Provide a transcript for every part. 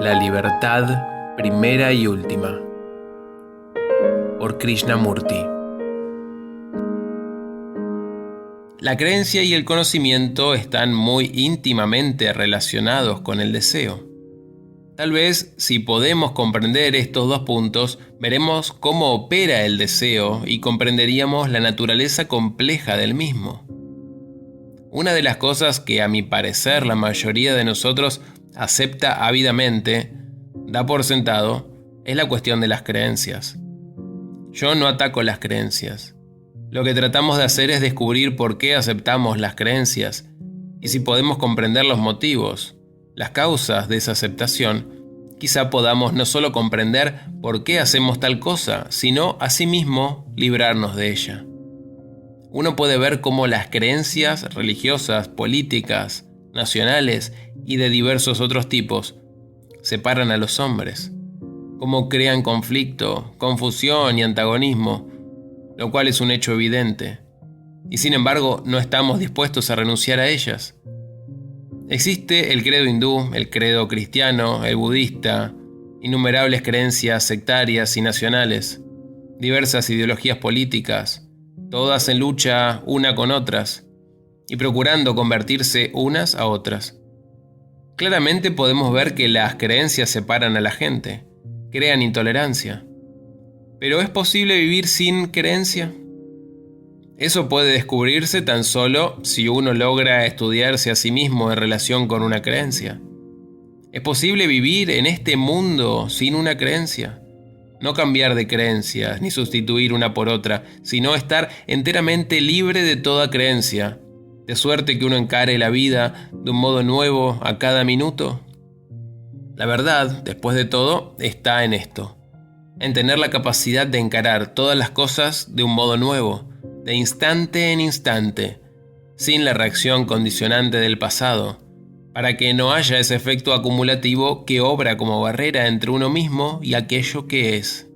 La libertad primera y última, por Krishnamurti. La creencia y el conocimiento están muy íntimamente relacionados con el deseo. Tal vez, si podemos comprender estos dos puntos, veremos cómo opera el deseo y comprenderíamos la naturaleza compleja del mismo. Una de las cosas que, a mi parecer, la mayoría de nosotros acepta ávidamente, da por sentado, es la cuestión de las creencias. Yo no ataco las creencias. Lo que tratamos de hacer es descubrir por qué aceptamos las creencias y si podemos comprender los motivos, las causas de esa aceptación, quizá podamos no solo comprender por qué hacemos tal cosa, sino asimismo librarnos de ella. Uno puede ver cómo las creencias religiosas, políticas, nacionales y de diversos otros tipos separan a los hombres, cómo crean conflicto, confusión y antagonismo, lo cual es un hecho evidente, y sin embargo no estamos dispuestos a renunciar a ellas. Existe el credo hindú, el credo cristiano, el budista, innumerables creencias sectarias y nacionales, diversas ideologías políticas, todas en lucha una con otras, y procurando convertirse unas a otras. Claramente podemos ver que las creencias separan a la gente, crean intolerancia. ¿Pero es posible vivir sin creencia? Eso puede descubrirse tan solo si uno logra estudiarse a sí mismo en relación con una creencia. ¿Es posible vivir en este mundo sin una creencia? No cambiar de creencias, ni sustituir una por otra, sino estar enteramente libre de toda creencia, de suerte que uno encare la vida de un modo nuevo a cada minuto. La verdad, después de todo, está en esto, en tener la capacidad de encarar todas las cosas de un modo nuevo, de instante en instante, sin la reacción condicionante del pasado, para que no haya ese efecto acumulativo que obra como barrera entre uno mismo y aquello que es.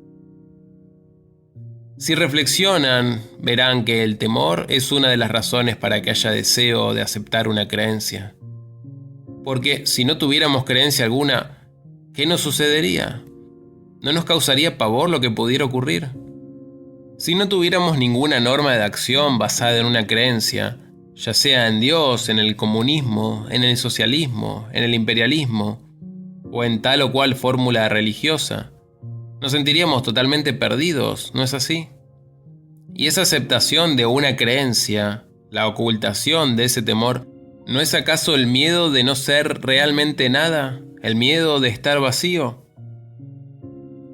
Si reflexionan, verán que el temor es una de las razones para que haya deseo de aceptar una creencia. Porque si no tuviéramos creencia alguna, ¿qué nos sucedería? ¿No nos causaría pavor lo que pudiera ocurrir? Si no tuviéramos ninguna norma de acción basada en una creencia, ya sea en Dios, en el comunismo, en el socialismo, en el imperialismo, o en tal o cual fórmula religiosa, nos sentiríamos totalmente perdidos, ¿no es así? Y esa aceptación de una creencia, la ocultación de ese temor, ¿no es acaso el miedo de no ser realmente nada? ¿El miedo de estar vacío?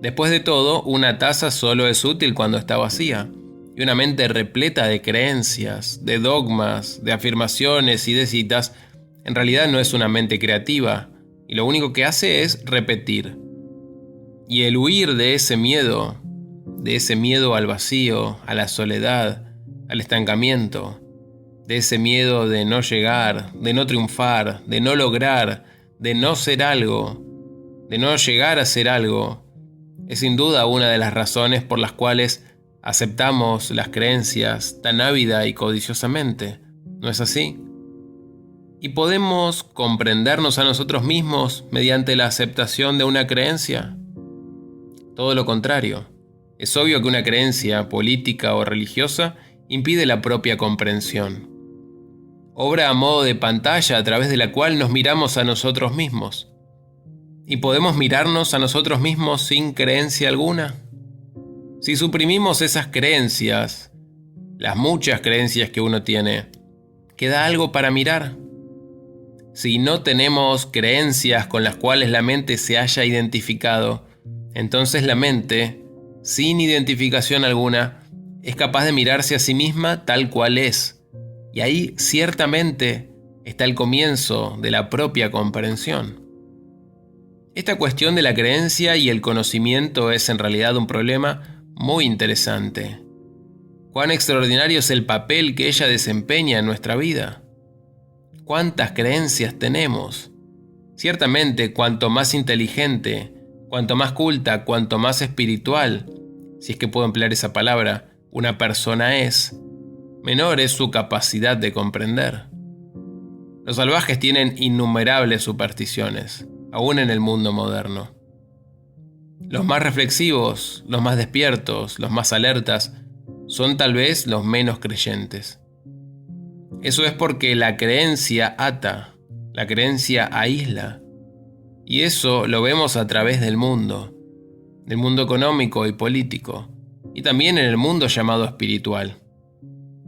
Después de todo, una taza solo es útil cuando está vacía, y una mente repleta de creencias, de dogmas, de afirmaciones y de citas, en realidad no es una mente creativa, y lo único que hace es repetir. Y el huir de ese miedo al vacío, a la soledad, al estancamiento, de ese miedo de no llegar, de no triunfar, de no lograr, de no ser algo, de no llegar a ser algo, es sin duda una de las razones por las cuales aceptamos las creencias tan ávida y codiciosamente, ¿no es así? ¿Y podemos comprendernos a nosotros mismos mediante la aceptación de una creencia? Todo lo contrario. Es obvio que una creencia política o religiosa impide la propia comprensión. Obra a modo de pantalla a través de la cual nos miramos a nosotros mismos. ¿Y podemos mirarnos a nosotros mismos sin creencia alguna? Si suprimimos esas creencias, las muchas creencias que uno tiene, ¿queda algo para mirar? Si no tenemos creencias con las cuales la mente se haya identificado, entonces la mente, sin identificación alguna, es capaz de mirarse a sí misma tal cual es. Y ahí ciertamente está el comienzo de la propia comprensión. Esta cuestión de la creencia y el conocimiento es en realidad un problema muy interesante. ¿Cuán extraordinario es el papel que ella desempeña en nuestra vida? ¿Cuántas creencias tenemos? Ciertamente, cuanto más inteligente, cuanto más culta, cuanto más espiritual, si es que puedo emplear esa palabra, una persona es, menor es su capacidad de comprender. Los salvajes tienen innumerables supersticiones. aún en el mundo moderno. Los más reflexivos, los más despiertos, los más alertas, son tal vez los menos creyentes. Eso es porque la creencia ata, la creencia aísla. Y eso lo vemos a través del mundo económico y político, y también en el mundo llamado espiritual.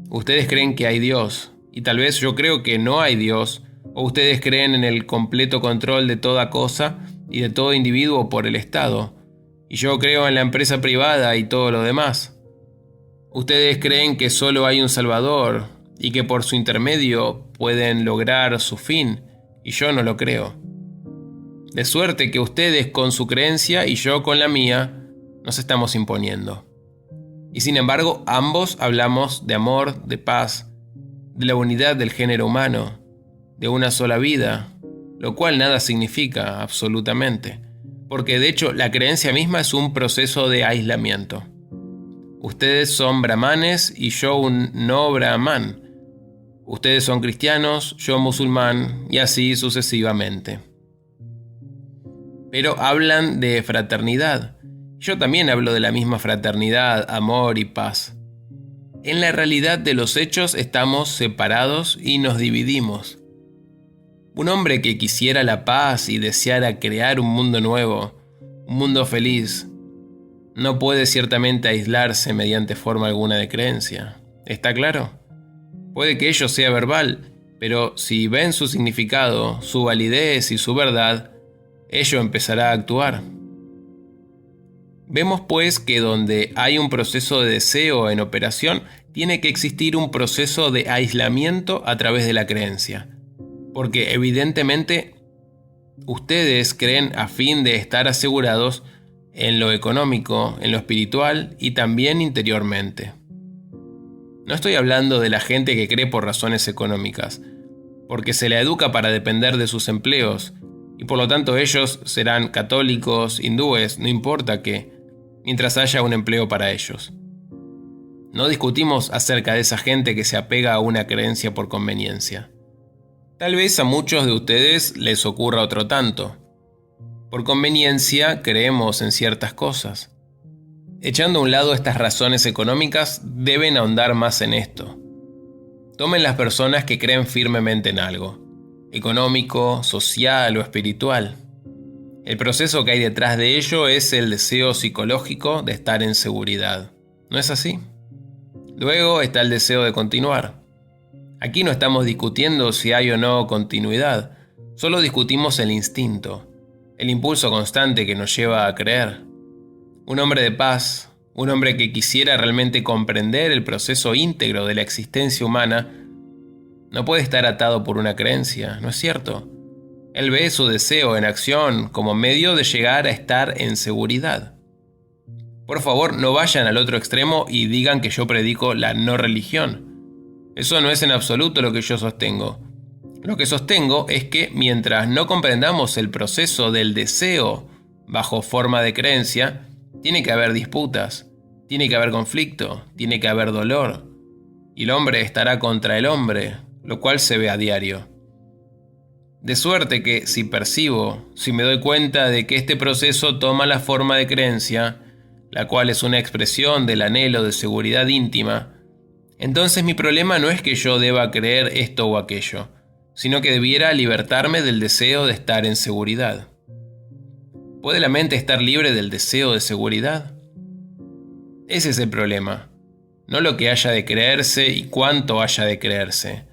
Ustedes creen que hay Dios, y tal vez yo creo que no hay Dios, o ustedes creen en el completo control de toda cosa y de todo individuo por el Estado, y yo creo en la empresa privada y todo lo demás. Ustedes creen que solo hay un Salvador, y que por su intermedio pueden lograr su fin, y yo no lo creo. De suerte que ustedes con su creencia y yo con la mía nos estamos imponiendo. Y sin embargo, ambos hablamos de amor, de paz, de la unidad del género humano, de una sola vida, lo cual nada significa absolutamente, porque de hecho la creencia misma es un proceso de aislamiento. Ustedes son brahmanes y yo un no brahman. Ustedes son cristianos, yo musulmán, y así sucesivamente. Pero hablan de fraternidad. Yo también hablo de la misma fraternidad, amor y paz. En la realidad de los hechos estamos separados y nos dividimos. Un hombre que quisiera la paz y deseara crear un mundo nuevo, un mundo feliz, no puede ciertamente aislarse mediante forma alguna de creencia. ¿Está claro? Puede que ello sea verbal, pero si ven su significado, su validez y su verdad, ello empezará a actuar. Vemos pues que donde hay un proceso de deseo en operación, tiene que existir un proceso de aislamiento a través de la creencia. Porque evidentemente ustedes creen a fin de estar asegurados en lo económico, en lo espiritual y también interiormente. No estoy hablando de la gente que cree por razones económicas, porque se la educa para depender de sus empleos, y por lo tanto ellos serán católicos, hindúes, no importa qué, mientras haya un empleo para ellos. No discutimos acerca de esa gente que se apega a una creencia por conveniencia. Tal vez a muchos de ustedes les ocurra otro tanto. Por conveniencia creemos en ciertas cosas. Echando a un lado estas razones económicas, deben ahondar más en esto. Tomen las personas que creen firmemente en algo, económico, social o espiritual. El proceso que hay detrás de ello es el deseo psicológico de estar en seguridad. ¿No es así? Luego está el deseo de continuar. Aquí no estamos discutiendo si hay o no continuidad, solo discutimos el instinto, el impulso constante que nos lleva a creer. Un hombre de paz, un hombre que quisiera realmente comprender el proceso íntegro de la existencia humana, no puede estar atado por una creencia, ¿no es cierto? Él ve su deseo en acción como medio de llegar a estar en seguridad. Por favor, no vayan al otro extremo y digan que yo predico la no religión. Eso no es en absoluto lo que yo sostengo. Lo que sostengo es que mientras no comprendamos el proceso del deseo bajo forma de creencia, tiene que haber disputas, tiene que haber conflicto, tiene que haber dolor, y el hombre estará contra el hombre, lo cual se ve a diario. De suerte que si percibo, si me doy cuenta de que este proceso toma la forma de creencia, la cual es una expresión del anhelo de seguridad íntima, entonces mi problema no es que yo deba creer esto o aquello, sino que debiera libertarme del deseo de estar en seguridad. ¿Puede la mente estar libre del deseo de seguridad? Ese es el problema, no lo que haya de creerse y cuánto haya de creerse.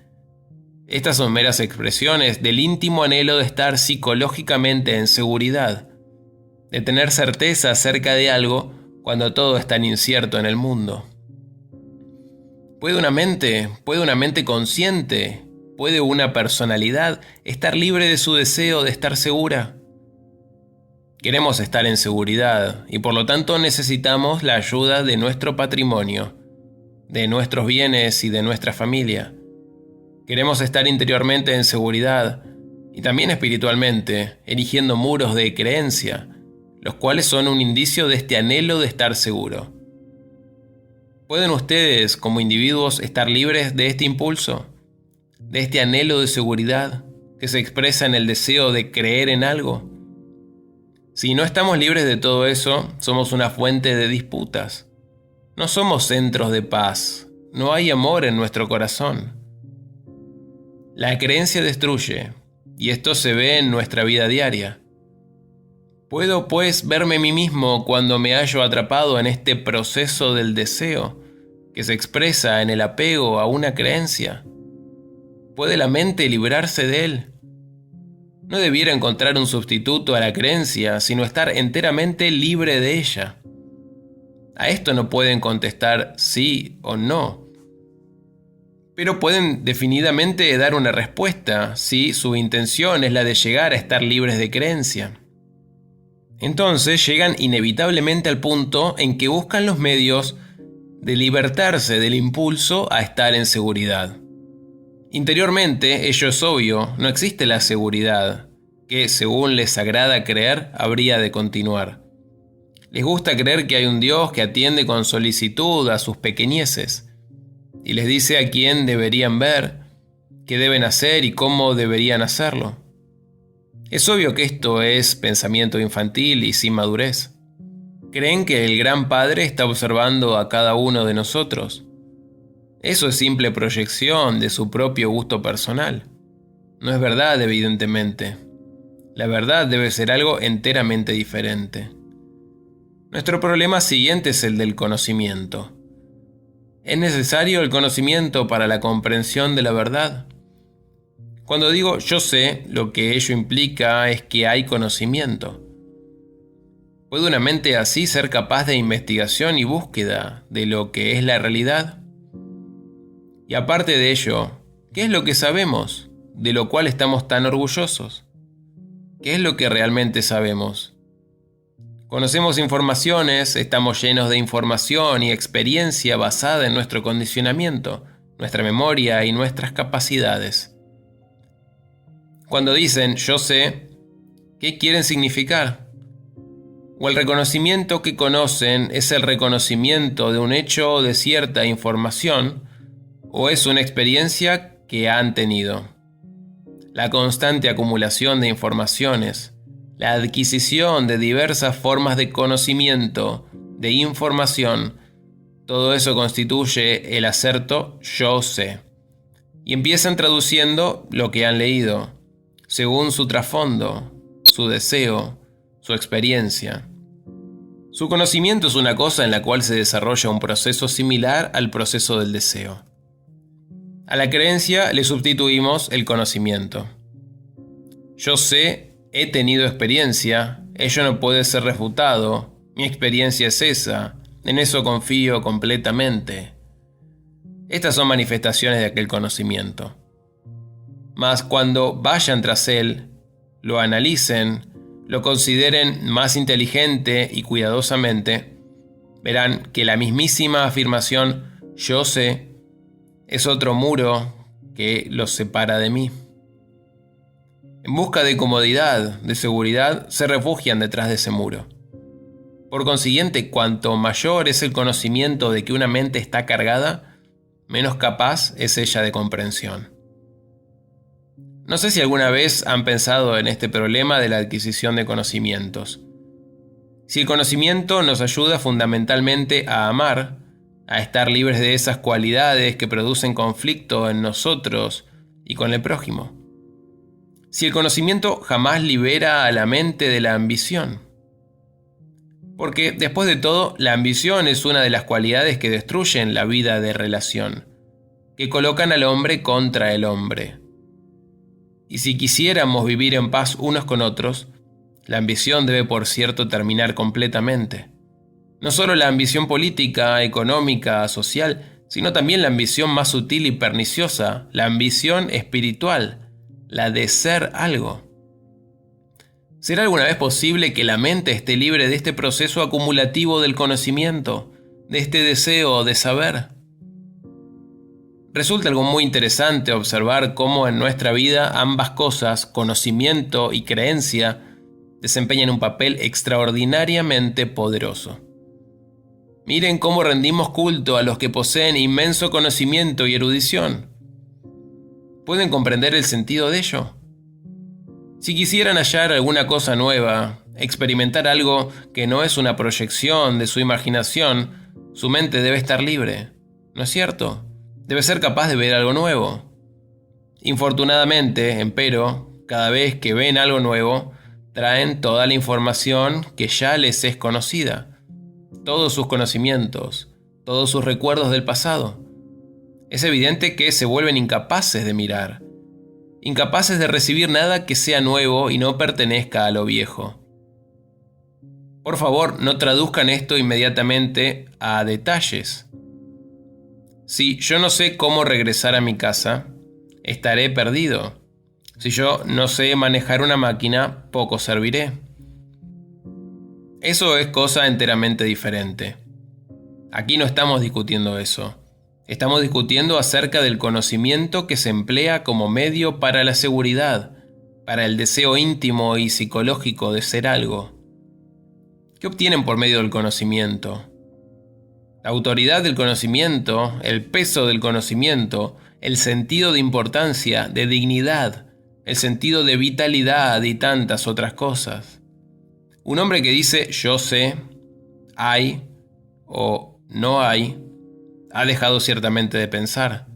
Estas son meras expresiones del íntimo anhelo de estar psicológicamente en seguridad, de tener certeza acerca de algo cuando todo es tan incierto en el mundo. ¿Puede una mente consciente, puede una personalidad estar libre de su deseo de estar segura? Queremos estar en seguridad y por lo tanto necesitamos la ayuda de nuestro patrimonio, de nuestros bienes y de nuestra familia. Queremos estar interiormente en seguridad y también espiritualmente, erigiendo muros de creencia, los cuales son un indicio de este anhelo de estar seguro. ¿Pueden ustedes, como individuos, estar libres de este impulso? ¿De este anhelo de seguridad que se expresa en el deseo de creer en algo? Si no estamos libres de todo eso, somos una fuente de disputas. No somos centros de paz. No hay amor en nuestro corazón. La creencia destruye, y esto se ve en nuestra vida diaria. ¿Puedo, pues, verme a mí mismo cuando me hallo atrapado en este proceso del deseo que se expresa en el apego a una creencia? ¿Puede la mente librarse de él? No debiera encontrar un sustituto a la creencia, sino estar enteramente libre de ella. A esto no pueden contestar sí o no, pero pueden definidamente dar una respuesta si su intención es la de llegar a estar libres de creencia. Entonces llegan inevitablemente al punto en que buscan los medios de libertarse del impulso a estar en seguridad. Interiormente, ello es obvio, no existe la seguridad, que según les agrada creer, habría de continuar. Les gusta creer que hay un Dios que atiende con solicitud a sus pequeñeces, y les dice a quién deberían ver, qué deben hacer y cómo deberían hacerlo. Es obvio que esto es pensamiento infantil y sin madurez. Creen que el Gran Padre está observando a cada uno de nosotros. Eso es simple proyección de su propio gusto personal. No es verdad, evidentemente. La verdad debe ser algo enteramente diferente. Nuestro problema siguiente es el del conocimiento. ¿Es necesario el conocimiento para la comprensión de la verdad? Cuando digo yo sé, lo que ello implica es que hay conocimiento. ¿Puede una mente así ser capaz de investigación y búsqueda de lo que es la realidad? Y aparte de ello, ¿qué es lo que sabemos, de lo cual estamos tan orgullosos? ¿Qué es lo que realmente sabemos? Conocemos informaciones, estamos llenos de información y experiencia basada en nuestro condicionamiento, nuestra memoria y nuestras capacidades. Cuando dicen yo sé, ¿qué quieren significar? O el reconocimiento que conocen es el reconocimiento de un hecho o de cierta información, o es una experiencia que han tenido. La constante acumulación de informaciones, la adquisición de diversas formas de conocimiento, de información, todo eso constituye el acerto yo sé. Y empiezan traduciendo lo que han leído, según su trasfondo, su deseo, su experiencia. Su conocimiento es una cosa en la cual se desarrolla un proceso similar al proceso del deseo. A la creencia le sustituimos el conocimiento. Yo sé, he tenido experiencia, ello no puede ser refutado, mi experiencia es esa, en eso confío completamente. Estas son manifestaciones de aquel conocimiento. Mas cuando vayan tras él, lo analicen, lo consideren más inteligente y cuidadosamente, verán que la mismísima afirmación yo sé es otro muro que los separa de mí. En busca de comodidad, de seguridad, se refugian detrás de ese muro. Por consiguiente, cuanto mayor es el conocimiento de que una mente está cargada, menos capaz es ella de comprensión. No sé si alguna vez han pensado en este problema de la adquisición de conocimientos. Si el conocimiento nos ayuda fundamentalmente a amar, a estar libres de esas cualidades que producen conflicto en nosotros y con el prójimo. Si el conocimiento jamás libera a la mente de la ambición. Porque, después de todo, la ambición es una de las cualidades que destruyen la vida de relación, que colocan al hombre contra el hombre. Y si quisiéramos vivir en paz unos con otros, la ambición debe, por cierto, terminar completamente. No solo la ambición política, económica, social, sino también la ambición más sutil y perniciosa, la ambición espiritual, la de ser algo. ¿Será alguna vez posible que la mente esté libre de este proceso acumulativo del conocimiento, de este deseo de saber? Resulta algo muy interesante observar cómo en nuestra vida ambas cosas, conocimiento y creencia, desempeñan un papel extraordinariamente poderoso. Miren cómo rendimos culto a los que poseen inmenso conocimiento y erudición. ¿Pueden comprender el sentido de ello? Si quisieran hallar alguna cosa nueva, experimentar algo que no es una proyección de su imaginación, su mente debe estar libre, ¿no es cierto? Debe ser capaz de ver algo nuevo. Infortunadamente, empero, cada vez que ven algo nuevo, traen toda la información que ya les es conocida, todos sus conocimientos, todos sus recuerdos del pasado. Es evidente que se vuelven incapaces de mirar, incapaces de recibir nada que sea nuevo y no pertenezca a lo viejo. Por favor, no traduzcan esto inmediatamente a detalles. Si yo no sé cómo regresar a mi casa, estaré perdido. Si yo no sé manejar una máquina, poco serviré. Eso es cosa enteramente diferente. Aquí no estamos discutiendo eso. Estamos discutiendo acerca del conocimiento que se emplea como medio para la seguridad, para el deseo íntimo y psicológico de ser algo. ¿Qué obtienen por medio del conocimiento? La autoridad del conocimiento, el peso del conocimiento, el sentido de importancia, de dignidad, el sentido de vitalidad y tantas otras cosas. Un hombre que dice yo sé, hay o no hay, ha dejado ciertamente de pensar,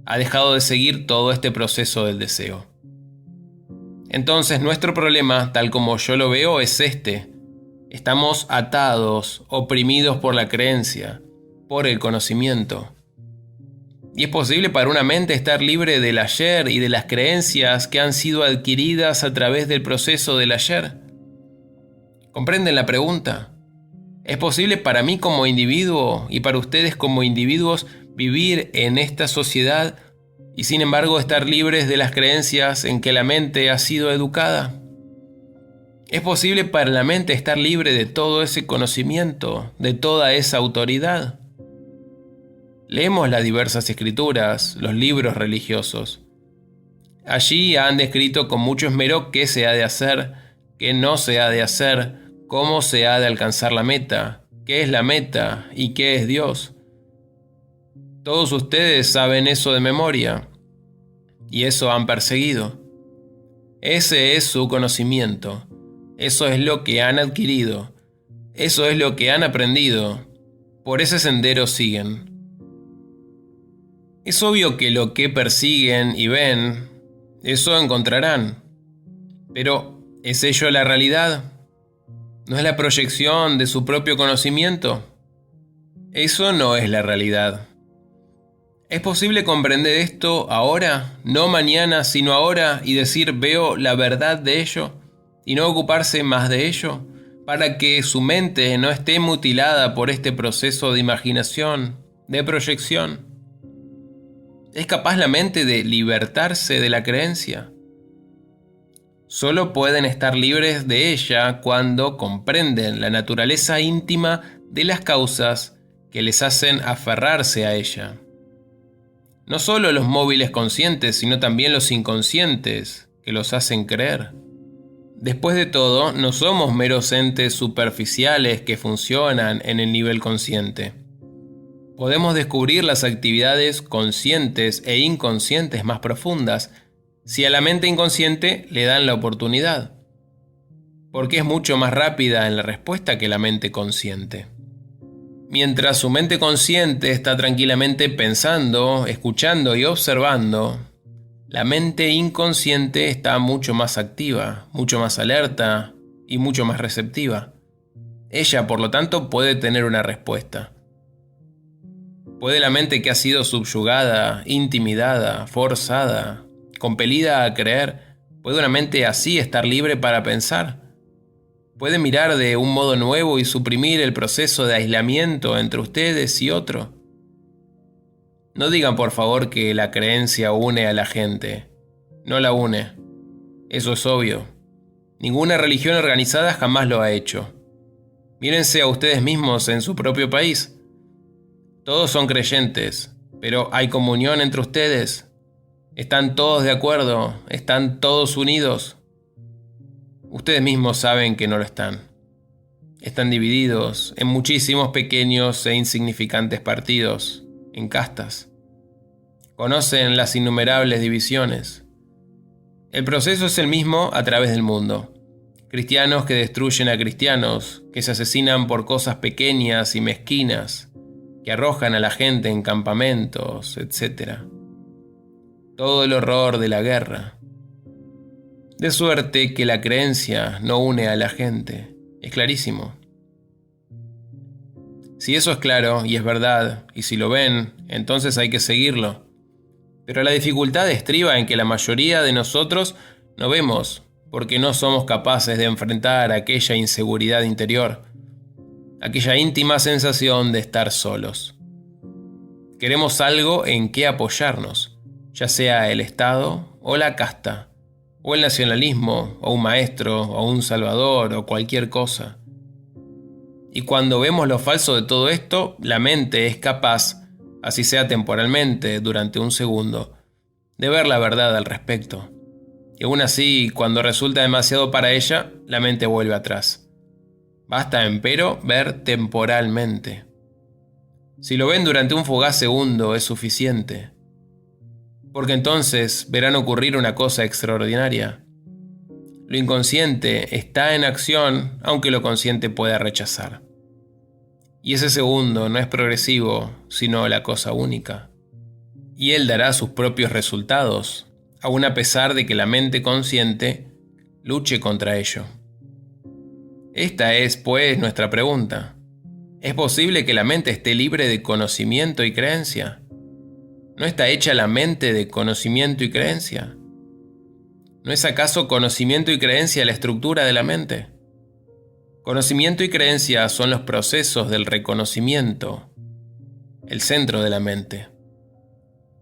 ha dejado de seguir todo este proceso del deseo. Entonces nuestro problema, tal como yo lo veo, es este. Estamos atados, oprimidos por la creencia, por el conocimiento. ¿Y es posible para una mente estar libre del ayer y de las creencias que han sido adquiridas a través del proceso del ayer? ¿Comprenden la pregunta? ¿Es posible para mí como individuo y para ustedes como individuos vivir en esta sociedad y sin embargo estar libres de las creencias en que la mente ha sido educada? ¿Es posible para la mente estar libre de todo ese conocimiento, de toda esa autoridad? Leemos las diversas escrituras, los libros religiosos. Allí han descrito con mucho esmero qué se ha de hacer, qué no se ha de hacer, cómo se ha de alcanzar la meta, qué es la meta y qué es Dios. Todos ustedes saben eso de memoria, y eso han perseguido. Ese es su conocimiento, eso es lo que han adquirido, eso es lo que han aprendido, por ese sendero siguen. Es obvio que lo que persiguen y ven, eso encontrarán. Pero, ¿es ello la realidad? ¿No es la proyección de su propio conocimiento? Eso no es la realidad. ¿Es posible comprender esto ahora, no mañana, sino ahora, y decir veo la verdad de ello, y no ocuparse más de ello, para que su mente no esté mutilada por este proceso de imaginación, de proyección? ¿Es capaz la mente de libertarse de la creencia? Solo pueden estar libres de ella cuando comprenden la naturaleza íntima de las causas que les hacen aferrarse a ella. No solo los móviles conscientes, sino también los inconscientes que los hacen creer. Después de todo, no somos meros entes superficiales que funcionan en el nivel consciente. Podemos descubrir las actividades conscientes e inconscientes más profundas si a la mente inconsciente le dan la oportunidad, porque es mucho más rápida en la respuesta que la mente consciente. Mientras su mente consciente está tranquilamente pensando, escuchando y observando, la mente inconsciente está mucho más activa, mucho más alerta y mucho más receptiva. Ella, por lo tanto, puede tener una respuesta. ¿Puede la mente que ha sido subyugada, intimidada, forzada, compelida a creer, puede una mente así estar libre para pensar? ¿Puede mirar de un modo nuevo y suprimir el proceso de aislamiento entre ustedes y otro? No digan por favor que la creencia une a la gente. No la une. Eso es obvio. Ninguna religión organizada jamás lo ha hecho. Mírense a ustedes mismos en su propio país. Todos son creyentes, pero ¿hay comunión entre ustedes? ¿Están todos de acuerdo? ¿Están todos unidos? Ustedes mismos saben que no lo están. Están divididos en muchísimos pequeños e insignificantes partidos, en castas. Conocen las innumerables divisiones. El proceso es el mismo a través del mundo. cristianos que destruyen a cristianos, que se asesinan por cosas pequeñas y mezquinas, que arrojan a la gente en campamentos, etc. Todo el horror de la guerra. De suerte que la creencia no une a la gente. Es clarísimo. Si eso es claro y es verdad, y si lo ven, entonces hay que seguirlo. Pero la dificultad estriba en que la mayoría de nosotros no vemos, porque no somos capaces de enfrentar aquella inseguridad interior, aquella íntima sensación de estar solos. Queremos algo en que apoyarnos, ya sea el Estado o la casta, o el nacionalismo, o un maestro, o un salvador, o cualquier cosa. Y cuando vemos lo falso de todo esto, la mente es capaz, así sea temporalmente, durante un segundo, de ver la verdad al respecto. Y aún así, cuando resulta demasiado para ella, la mente vuelve atrás. Basta, empero, ver temporalmente. Si lo ven durante un fugaz segundo es suficiente, porque entonces verán ocurrir una cosa extraordinaria. Lo inconsciente está en acción, aunque lo consciente pueda rechazar. Y ese segundo no es progresivo, sino la cosa única. Y él dará sus propios resultados, aun a pesar de que la mente consciente luche contra ello. Esta es, pues, nuestra pregunta. ¿Es posible que la mente esté libre de conocimiento y creencia? ¿No está hecha la mente de conocimiento y creencia? ¿No es acaso conocimiento y creencia la estructura de la mente? Conocimiento y creencia son los procesos del reconocimiento, el centro de la mente.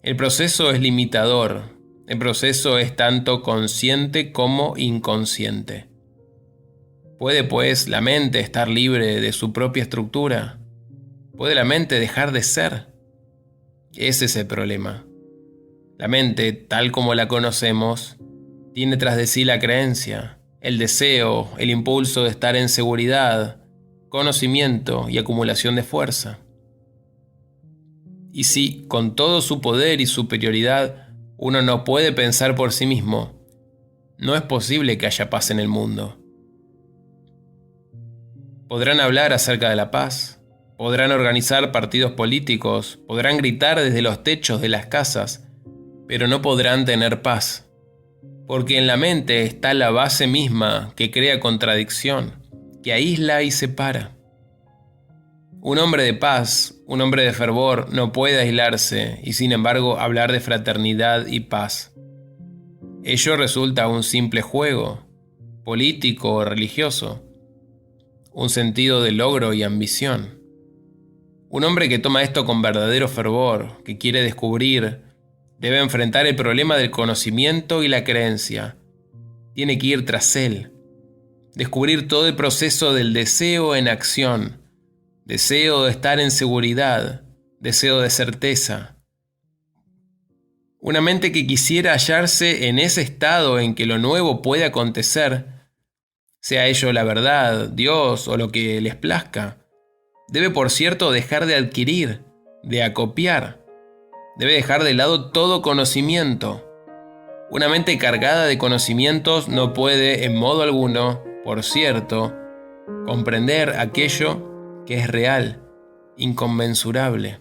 El proceso es limitador, el proceso es tanto consciente como inconsciente. ¿Puede, pues, la mente estar libre de su propia estructura? ¿Puede la mente dejar de ser? Ese es el problema. La mente, tal como la conocemos, tiene tras de sí la creencia, el deseo, el impulso de estar en seguridad, conocimiento y acumulación de fuerza. Y si, con todo su poder y superioridad, uno no puede pensar por sí mismo, no es posible que haya paz en el mundo. Podrán hablar acerca de la paz, podrán organizar partidos políticos, podrán gritar desde los techos de las casas, pero no podrán tener paz. Porque en la mente está la base misma que crea contradicción, que aísla y separa. Un hombre de paz, un hombre de fervor, no puede aislarse y sin embargo hablar de fraternidad y paz. Ello resulta un simple juego, político o religioso, un sentido de logro y ambición. Un hombre que toma esto con verdadero fervor, que quiere descubrir, debe enfrentar el problema del conocimiento y la creencia. Tiene que ir tras él, descubrir todo el proceso del deseo en acción, deseo de estar en seguridad, deseo de certeza. Una mente que quisiera hallarse en ese estado en que lo nuevo puede acontecer, sea ello la verdad, Dios o lo que les plazca, debe por cierto dejar de adquirir, de acopiar. Debe dejar de lado todo conocimiento. Una mente cargada de conocimientos no puede, en modo alguno, por cierto, comprender aquello que es real, inconmensurable.